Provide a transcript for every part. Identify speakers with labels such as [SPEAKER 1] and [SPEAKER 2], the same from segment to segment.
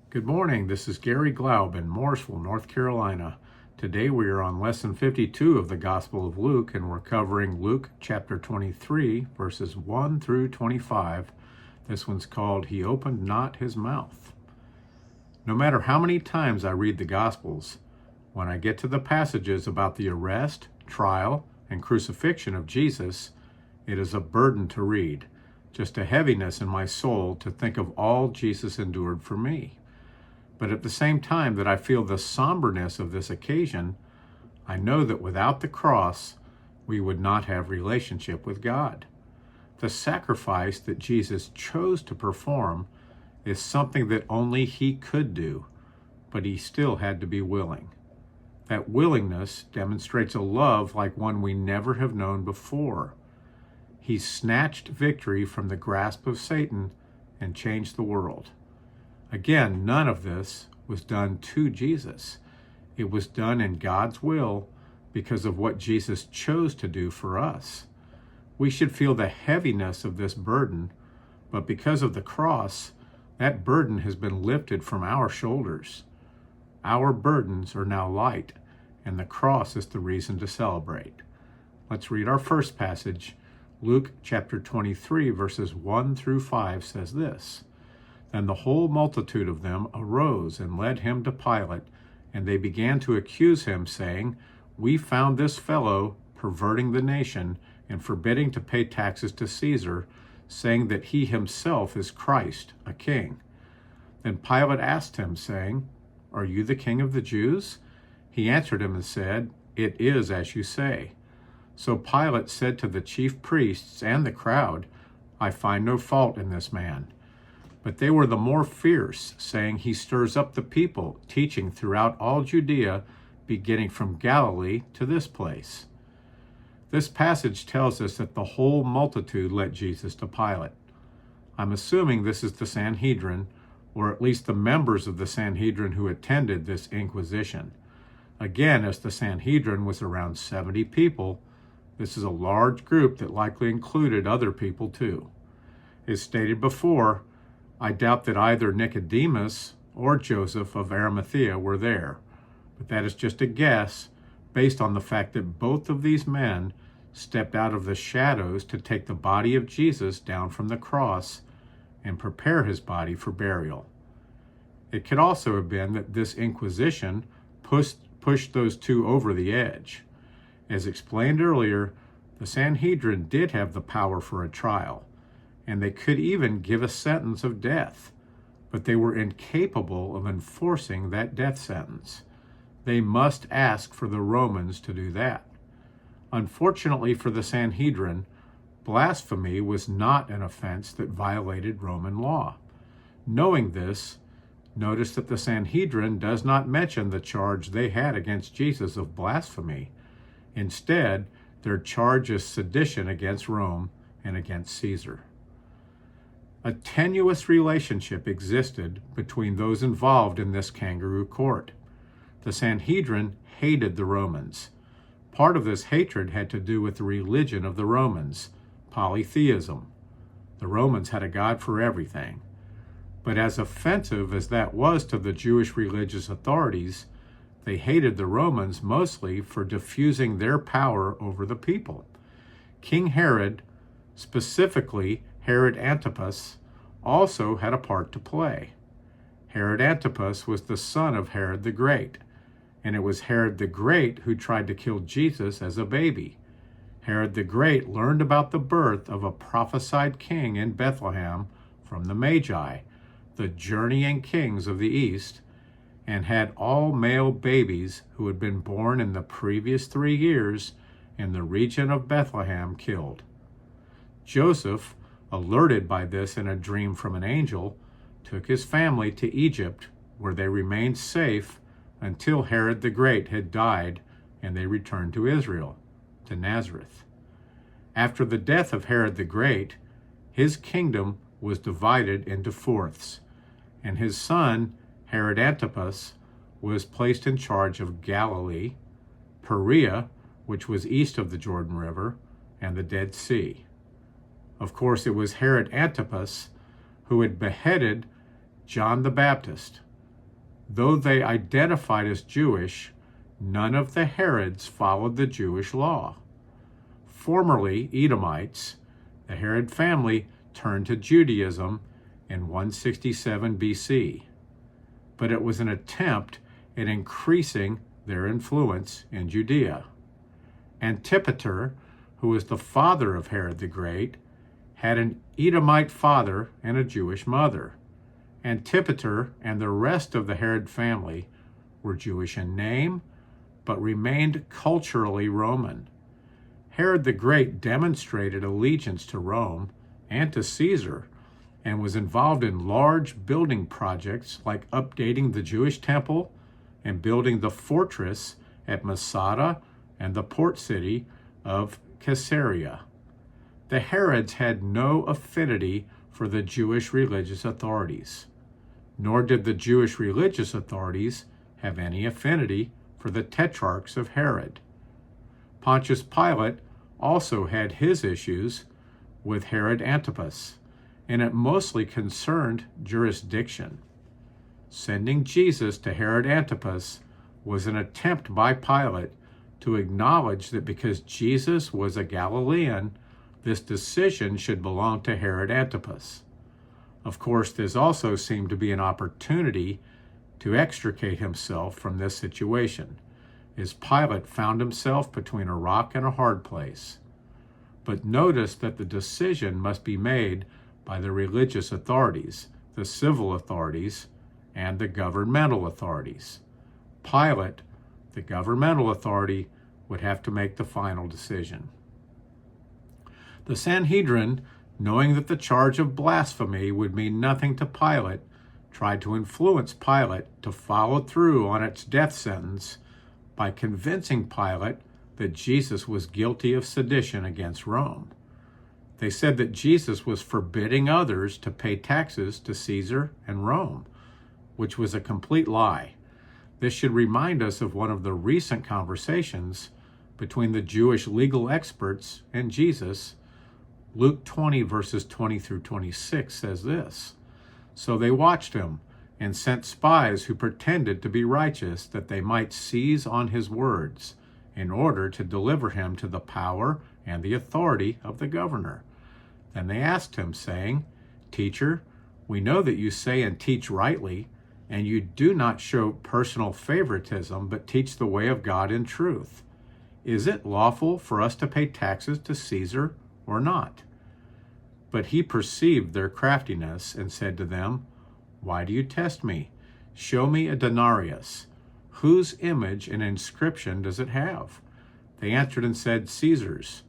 [SPEAKER 1] Good morning, this is Garry Glaub in Mooresville, North Carolina. Today we are on lesson 52 of the Gospel of Luke, and we're covering Luke chapter 23, verses 1 through 25. This one's called, He Opened Not His Mouth. No matter how many times I read the Gospels, when I get to the passages about the arrest, trial, and crucifixion of Jesus, it is a burden to read, just a heaviness in my soul to think of all Jesus endured for me. But at the same time that I feel the somberness of this occasion, I know that without the cross, we would not have relationship with God. The sacrifice that Jesus chose to perform is something that only he could do, but he still had to be willing. That willingness demonstrates a love like one we never have known before. He snatched victory from the grasp of Satan and changed the world. Again, none of this was done to Jesus. It was done in God's will because of what Jesus chose to do for us. We should feel the heaviness of this burden, but because of the cross, that burden has been lifted from our shoulders. Our burdens are now light, and the cross is the reason to celebrate. Let's read our first passage. Luke chapter 23, verses 1 through 5 says this. Then the whole multitude of them arose and led him to Pilate, and they began to accuse him, saying, We found this fellow perverting the nation and forbidding to pay taxes to Caesar, saying that he himself is Christ, a king. Then Pilate asked him, saying, Are you the king of the Jews? He answered him and said, It is as you say. So Pilate said to the chief priests and the crowd, I find no fault in this man. But they were the more fierce, saying, He stirs up the people, teaching throughout all Judea, beginning from Galilee to this place. This passage tells us that the whole multitude led Jesus to Pilate. I'm assuming this is the Sanhedrin, or at least the members of the Sanhedrin who attended this inquisition. Again, as the Sanhedrin was around 70 people, this is a large group that likely included other people too. As stated before, I doubt that either Nicodemus or Joseph of Arimathea were there, but that is just a guess based on the fact that both of these men stepped out of the shadows to take the body of Jesus down from the cross and prepare his body for burial. It could also have been that this inquisition pushed those two over the edge. As explained earlier, the Sanhedrin did have the power for a trial, and they could even give a sentence of death, but they were incapable of enforcing that death sentence. They must ask for the Romans to do that. Unfortunately for the Sanhedrin, blasphemy was not an offense that violated Roman law. Knowing this, notice that the Sanhedrin does not mention the charge they had against Jesus of blasphemy. Instead, their charge is sedition against Rome and against Caesar. A tenuous relationship existed between those involved in this kangaroo court. The Sanhedrin hated the Romans. Part of this hatred had to do with the religion of the Romans, polytheism. The Romans had a god for everything. But as offensive as that was to the Jewish religious authorities, they hated the Romans mostly for diffusing their power over the people. King Herod, specifically Herod Antipas, also had a part to play. Herod Antipas was the son of Herod the Great, and it was Herod the Great who tried to kill Jesus as a baby. Herod the Great learned about the birth of a prophesied king in Bethlehem from the Magi, the journeying kings of the East, and had all male babies who had been born in the previous 3 years in the region of Bethlehem killed. Joseph, alerted by this in a dream from an angel, took his family to Egypt, where they remained safe until Herod the Great had died and they returned to Israel, to Nazareth. After the death of Herod the Great, his kingdom was divided into fourths, and his son, Herod Antipas, was placed in charge of Galilee, Perea, which was east of the Jordan River, and the Dead Sea. Of course, it was Herod Antipas who had beheaded John the Baptist. Though they identified as Jewish, none of the Herods followed the Jewish law. Formerly Edomites, the Herod family turned to Judaism in 167 BC, but it was an attempt at increasing their influence in Judea. Antipater, who was the father of Herod the Great, had an Edomite father and a Jewish mother. Antipater and the rest of the Herod family were Jewish in name, but remained culturally Roman. Herod the Great demonstrated allegiance to Rome and to Caesar, and was involved in large building projects like updating the Jewish temple and building the fortress at Masada and the port city of Caesarea. The Herods had no affinity for the Jewish religious authorities, nor did the Jewish religious authorities have any affinity for the tetrarchs of Herod. Pontius Pilate also had his issues with Herod Antipas, and it mostly concerned jurisdiction. Sending Jesus to Herod Antipas was an attempt by Pilate to acknowledge that because Jesus was a Galilean, this decision should belong to Herod Antipas. Of course, this also seemed to be an opportunity to extricate himself from this situation, as Pilate found himself between a rock and a hard place. But notice that the decision must be made by the religious authorities, the civil authorities, and the governmental authorities. Pilate, the governmental authority, would have to make the final decision. The Sanhedrin, knowing that the charge of blasphemy would mean nothing to Pilate, tried to influence Pilate to follow through on its death sentence by convincing Pilate that Jesus was guilty of sedition against Rome. They said that Jesus was forbidding others to pay taxes to Caesar and Rome, which was a complete lie. This should remind us of one of the recent conversations between the Jewish legal experts and Jesus. Luke 20, verses 20 through 26 says this: "So they watched him and sent spies who pretended to be righteous, that they might seize on his words, in order to deliver him to the power and the authority of the governor. Then they asked him, saying, 'Teacher, we know that you say and teach rightly, and you do not show personal favoritism, but teach the way of God in truth. Is it lawful for us to pay taxes to Caesar or not?' But he perceived their craftiness and said to them, 'Why do you test me? Show me a denarius. Whose image and inscription does it have?' They answered and said, 'Caesar's.'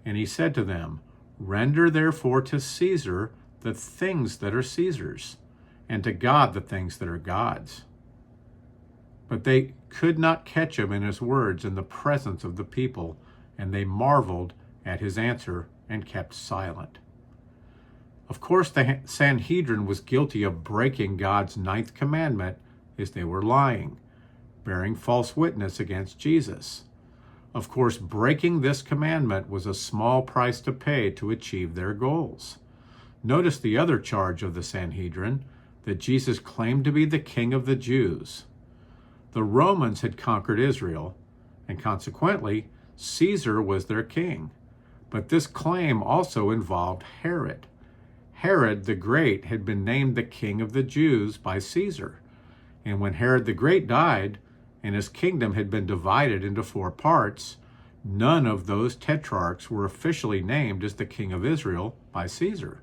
[SPEAKER 1] And he said to them, 'Render therefore to Caesar the things that are Caesar's, and to God the things that are God's.' But they could not catch him in his words in the presence of the people, and they marveled at his answer and kept silent." Of course, the Sanhedrin was guilty of breaking God's 9th commandment, as they were lying, bearing false witness against Jesus. Of course, breaking this commandment was a small price to pay to achieve their goals. Notice the other charge of the Sanhedrin, that Jesus claimed to be the king of the Jews. The Romans had conquered Israel, and consequently, Caesar was their king. But this claim also involved Herod. Herod the Great had been named the king of the Jews by Caesar. And when Herod the Great died, and his kingdom had been divided into 4 parts, none of those tetrarchs were officially named as the king of Israel by Caesar.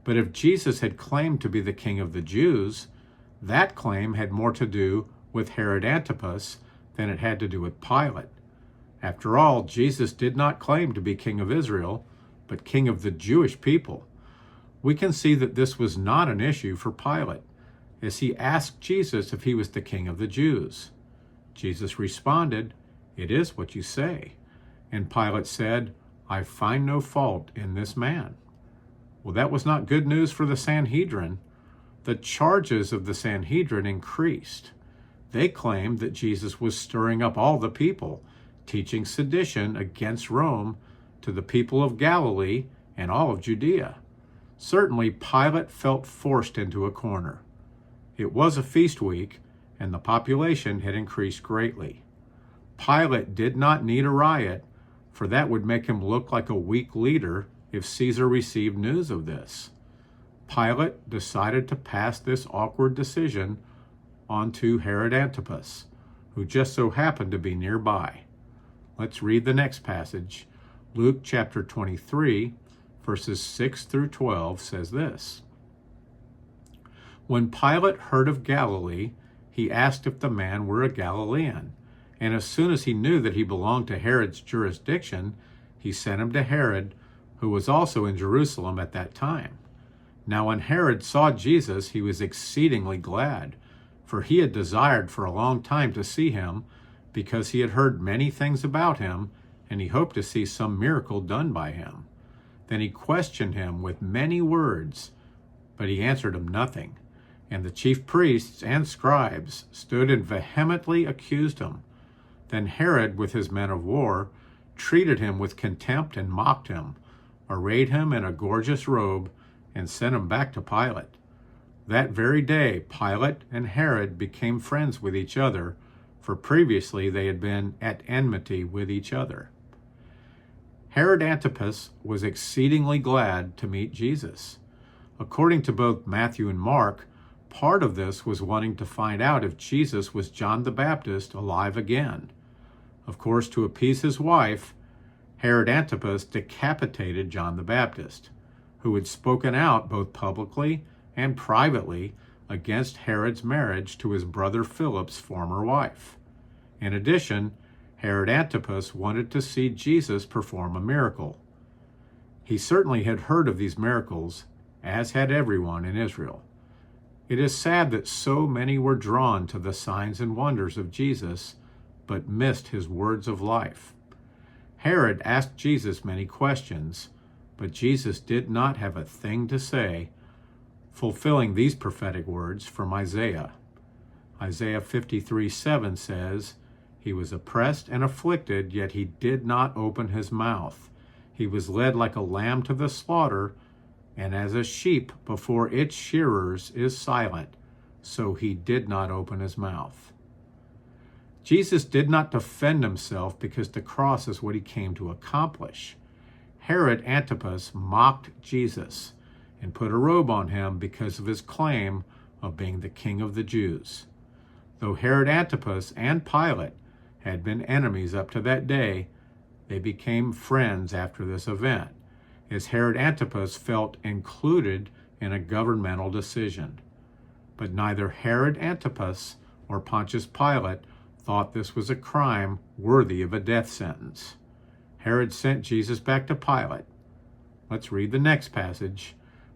[SPEAKER 1] But if Jesus had claimed to be the king of the Jews, that claim had more to do with Herod Antipas than it had to do with Pilate. After all, Jesus did not claim to be king of Israel, but king of the Jewish people. We can see that this was not an issue for Pilate, as he asked Jesus if he was the king of the Jews. Jesus responded, "It is what you say." And Pilate said, "I find no fault in this man." Well, that was not good news for the Sanhedrin. The charges of the Sanhedrin increased. They claimed that Jesus was stirring up all the people, teaching sedition against Rome to the people of Galilee and all of Judea. Certainly, Pilate felt forced into a corner. It was a feast week, and the population had increased greatly. Pilate did not need a riot, for that would make him look like a weak leader if Caesar received news of this. Pilate decided to pass this awkward decision on to Herod Antipas, who just so happened to be nearby. Let's read the next passage. Luke chapter 23, verses 6 through 12 says this. When Pilate heard of Galilee, he asked if the man were a Galilean. And as soon as he knew that he belonged to Herod's jurisdiction, he sent him to Herod, who was also in Jerusalem at that time. Now when Herod saw Jesus, he was exceedingly glad, for he had desired for a long time to see him, because he had heard many things about him, and he hoped to see some miracle done by him. Then he questioned him with many words, but he answered him nothing. And the chief priests and scribes stood and vehemently accused him. Then Herod, with his men of war, treated him with contempt and mocked him, arrayed him in a gorgeous robe, and sent him back to Pilate. That very day, Pilate and Herod became friends with each other, for previously they had been at enmity with each other. Herod Antipas was exceedingly glad to meet Jesus. According to both Matthew and Mark, part of this was wanting to find out if Jesus was John the Baptist alive again. Of course, to appease his wife, Herod Antipas decapitated John the Baptist, who had spoken out both publicly and privately against Herod's marriage to his brother Philip's former wife. In addition, Herod Antipas wanted to see Jesus perform a miracle. He certainly had heard of these miracles, as had everyone in Israel. It is sad that so many were drawn to the signs and wonders of Jesus, but missed his words of life. Herod asked Jesus many questions, but Jesus did not have a thing to say, fulfilling these prophetic words from Isaiah. Isaiah 53:7 says, "He was oppressed and afflicted, yet he did not open his mouth. He was led like a lamb to the slaughter, and as a sheep before its shearers is silent, so he did not open his mouth." Jesus did not defend himself because the cross is what he came to accomplish. Herod Antipas mocked Jesus and put a robe on him because of his claim of being the king of the Jews. Though Herod Antipas and Pilate had been enemies up to that day, they became friends after this event, as Herod Antipas felt included in a governmental decision. But neither Herod Antipas or Pontius Pilate thought this was a crime worthy of a death sentence. Herod sent Jesus back to Pilate. Let's read the next passage.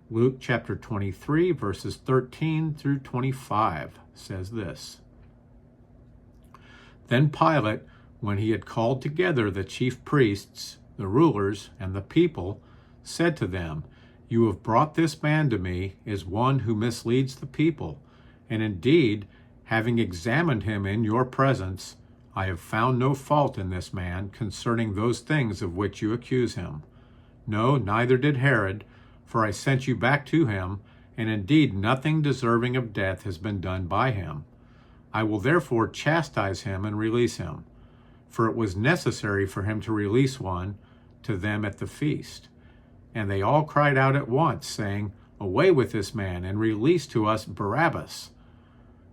[SPEAKER 1] Luke chapter 23, verses 13 through 25 says this. Then Pilate, when he had called together the chief priests, the rulers, and the people, said to them, "You have brought this man to me as one who misleads the people, and indeed, having examined him in your presence, I have found no fault in this man concerning those things of which you accuse him. No, neither did Herod, for I sent you back to him, and indeed nothing deserving of death has been done by him. I will therefore chastise him and release him, for it was necessary for him to release one to them at the feast." And they all cried out at once, saying, "Away with this man, and release to us Barabbas,"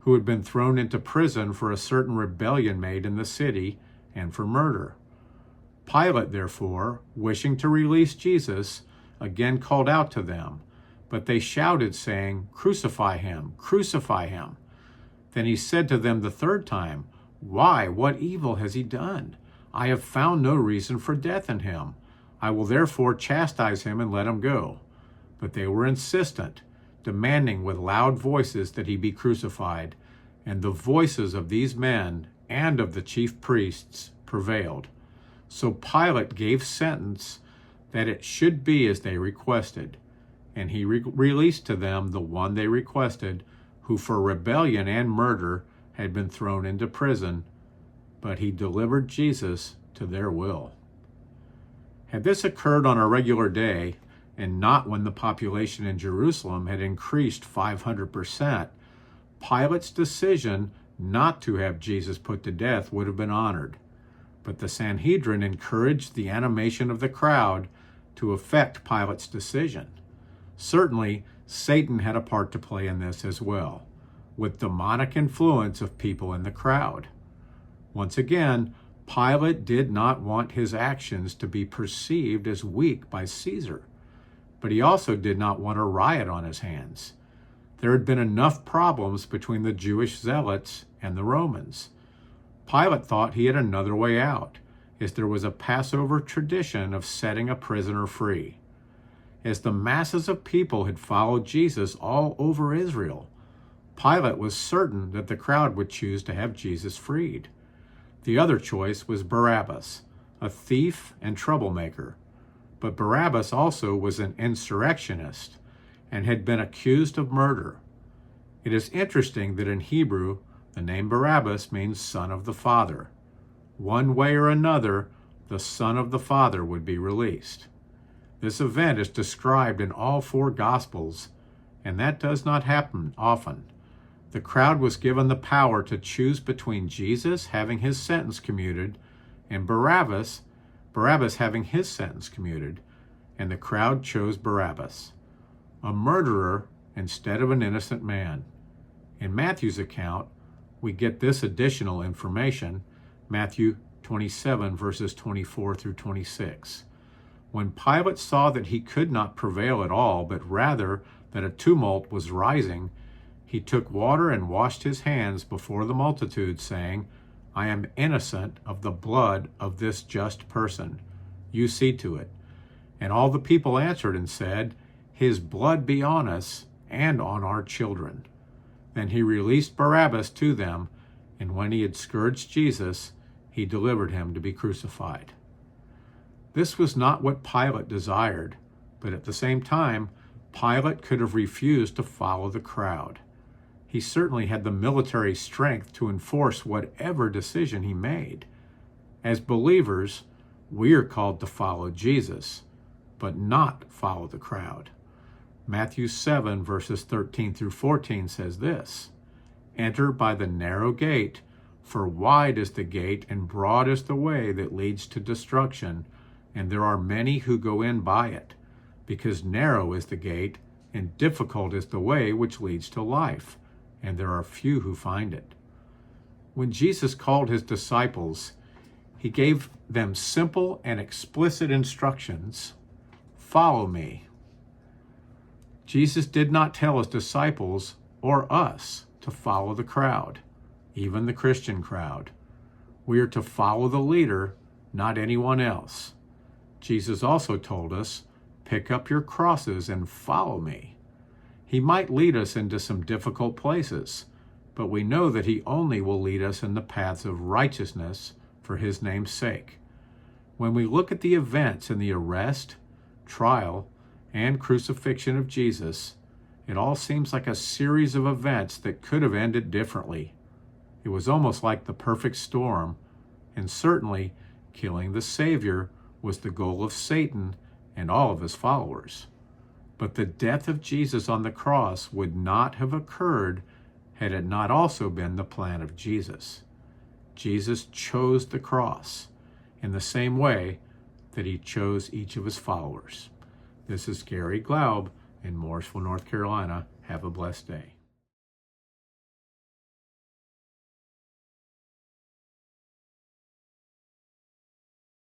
[SPEAKER 1] who had been thrown into prison for a certain rebellion made in the city and for murder. Pilate, therefore, wishing to release Jesus, again called out to them, but they shouted, saying, "Crucify him, crucify him." Then he said to them the third time, "Why, what evil has he done? I have found no reason for death in him. I will therefore chastise him and let him go." But they were insistent, demanding with loud voices that he be crucified, and the voices of these men and of the chief priests prevailed. So Pilate gave sentence that it should be as they requested, and he released to them the one they requested, who for rebellion and murder had been thrown into prison, but he delivered Jesus to their will. Had this occurred on a regular day, and not when the population in Jerusalem had increased 500%, Pilate's decision Not to have Jesus put to death would have been honored, but the Sanhedrin encouraged the animation of the crowd to affect Pilate's decision. Certainly, Satan had a part to play in this as well, with demonic influence of people in the crowd. Once again, Pilate did not want his actions to be perceived as weak by Caesar, but he also did not want a riot on his hands. There had been enough problems between the Jewish zealots and the Romans. Pilate thought he had another way out, as there was a Passover tradition of setting a prisoner free. As the masses of people had followed Jesus all over Israel, Pilate was certain that the crowd would choose to have Jesus freed. The other choice was Barabbas, a thief and troublemaker. But Barabbas also was an insurrectionist and had been accused of murder. It is interesting that in Hebrew, the name Barabbas means son of the Father. One way or another, the son of the Father would be released. This event is described in all four Gospels, and that does not happen often. The crowd was given the power to choose between Jesus having his sentence commuted and Barabbas having his sentence commuted, and the crowd chose Barabbas, a murderer instead of an innocent man. In Matthew's account, we get this additional information, Matthew 27, verses 24 through 26. When Pilate saw that he could not prevail at all, but rather that a tumult was rising, he took water and washed his hands before the multitude, saying, I am innocent of the blood of this just person. You see to it. And all the people answered and said, His blood be on us and on our children. Then he released Barabbas to them, and when he had scourged Jesus, he delivered him to be crucified. This was not what Pilate desired, but at the same time, Pilate could have refused to follow the crowd. He certainly had the military strength to enforce whatever decision he made. As believers, we are called to follow Jesus, but not follow the crowd. Matthew 7, verses 13 through 14 says this, Enter by the narrow gate, for wide is the gate and broad is the way that leads to destruction, and there are many who go in by it, because narrow is the gate and difficult is the way which leads to life, and there are few who find it. When Jesus called his disciples, he gave them simple and explicit instructions. Follow me. Jesus did not tell his disciples or us to follow the crowd, even the Christian crowd. We are to follow the leader, not anyone else. Jesus also told us, pick up your crosses and follow me. He might lead us into some difficult places, but we know that he only will lead us in the paths of righteousness for his name's sake. When we look at the events in the arrest, trial, and crucifixion of Jesus, it all seems like a series of events that could have ended differently. It was almost like the perfect storm, and certainly killing the Savior was the goal of Satan and all of his followers. But the death of Jesus on the cross would not have occurred had it not also been the plan of Jesus. Jesus chose the cross in the same way that he chose each of his followers. This is Garry Glaub in Mooresville, North Carolina. Have a blessed day.